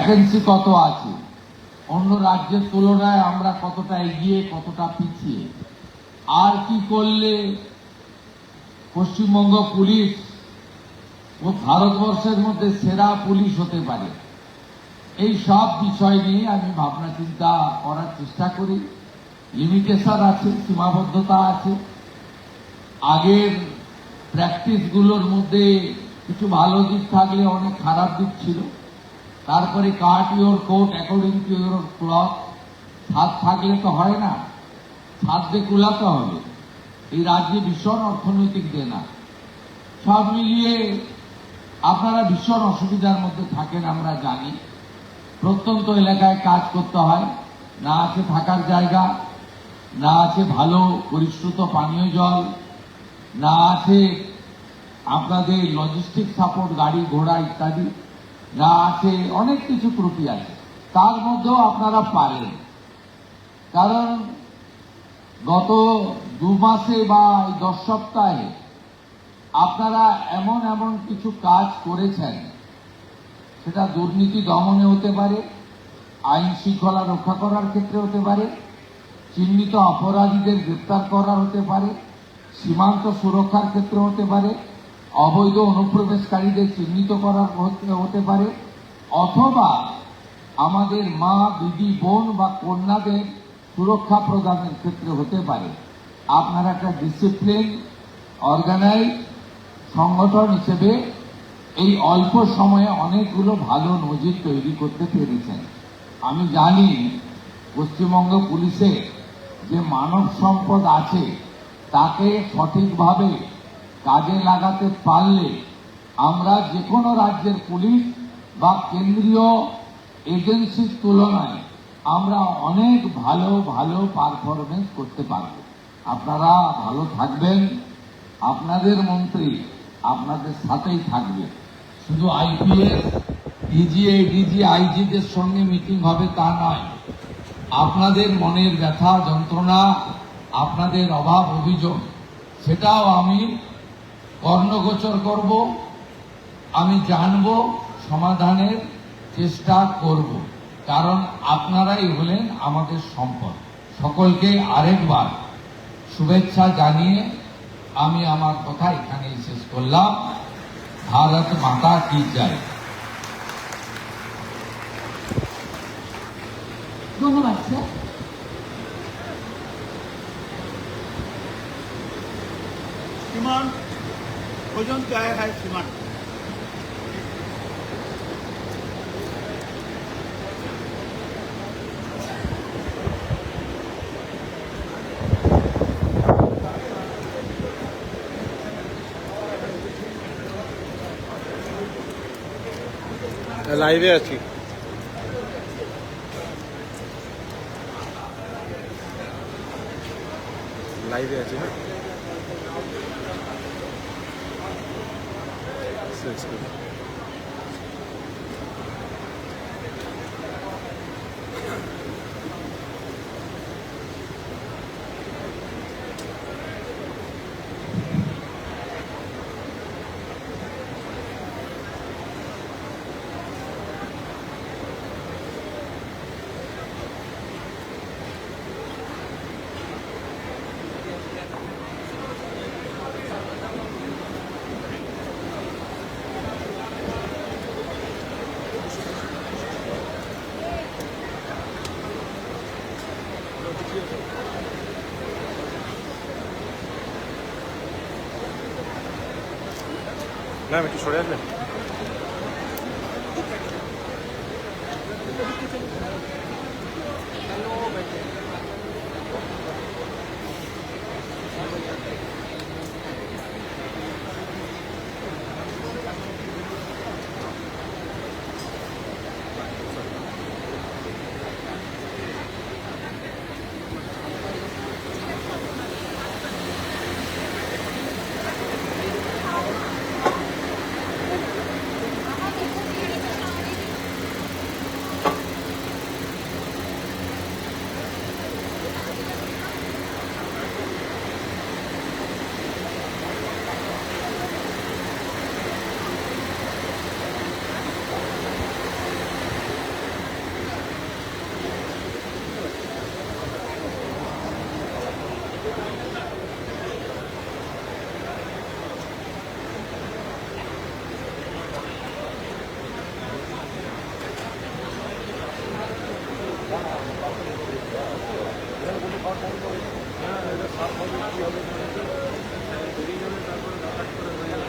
Vacancy কত আছে, অন্য রাজ্যের তুলনায় আমরা কতটা এগিয়ে কতটা পিছিয়ে, আর কি করলে পশ্চিমবঙ্গ পুলিশ ও ভারতবর্ষের মধ্যে সেরা পুলিশ হতে পারে, এই সব বিষয় নিয়ে আমি ভাবনা চিন্তা করার চেষ্টা করি। লিমিটেশন আছে, সীমাবদ্ধতা আছে। আগের প্র্যাকটিসগুলোর মধ্যে কিছু ভালো দিক থাকলে অনেক খারাপ দিক ছিল। তারপরে cut your coat according to your cloth, ছাদ থাকলে তো হয় না, ছাদ দিয়ে কুলাতে হবে। এই রাজ্যে ভীষণ অর্থনৈতিক দেনা, সব মিলিয়ে আপনারা ভীষণ অসুবিধার মধ্যে থাকেন আমরা জানি। প্রত্যন্ত এলাকায় কাজ করতে হয়, না আছে থাকার জায়গা, না আছে ভালো পরিশ্রুত পানীয় জল, না আছে আপনাদের লজিস্টিক সাপোর্ট গাড়ি ঘোড়া ইত্যাদি, না আছে অনেক কিছু ত্রুটি আছে। তার মধ্যেও আপনারা পারেন, কারণ গত 2 মাসে বা 10 সপ্তাহে আপনারা এমন এমন কিছু কাজ করেছেন, সেটা দুর্নীতি দমনে হতে পারে, আইন শৃঙ্খলা রক্ষা করার ক্ষেত্রে হতে পারে, চিহ্নিত অপরাধীদের গ্রেপ্তার করা হতে পারে, সীমান্ত সুরক্ষার ক্ষেত্রে হতে পারে, অবৈধ অনুপ্রবেশকারীদের চিহ্নিত করা হতে পারে, অথবা আমাদের মা দিদি বোন বা কন্যাদের সুরক্ষা প্রদানের ক্ষেত্রে হতে পারে। আপনারা একটা ডিসিপ্লিন অর্গানাইজ সংগঠন হিসেবে এই অল্প সময়ে অনেকগুলো ভালো নজির তৈরি করতে পেরেছেন। আমি জানি পশ্চিমবঙ্গ পুলিশে যে মানব সম্পদ আছে তাকে সঠিকভাবে কাজে লাগাতে পারলে আমরা যে কোনো রাজ্যের পুলিশ বা কেন্দ্রীয় এজেন্সির তুলনায় আমরা অনেক ভালো ভালো পারফরমেন্স করতে পারব। আপনারা ভালো থাকবেন, আপনাদের মন্ত্রী আপনাদের সাথেই থাকবে। শুধু আইপিএস, ডিজি, এডিজি, আইজিদের সঙ্গে মিটিং হবে তা নয়, আপনাদের মনের ব্যথা যন্ত্রণা, আপনাদের অভাব অভিযোগ, সেটাও আমি কর্ণগোচর করব, আমি জানব, সমাধানের চেষ্টা করব, কারণ আপনারাই হলেন আমাদের সম্পদ। সকলকে আরেকবার শুভেচ্ছা জানিয়ে আমি আমার কথা এখানেই শেষ করলাম। ভারত মাতা কি জয়। ধন্যবাদ স্যার। श्रीमान भोजन क्या है श्रीमान? লাইভে আছি। লাইভে আছি না? ম্যাম একটু সরে আসবেন। হ্যাঁ এটা সাফ হবে কি হবে বেরিয়ে যাবে তারপরে কাজ করে হয়ে যাবে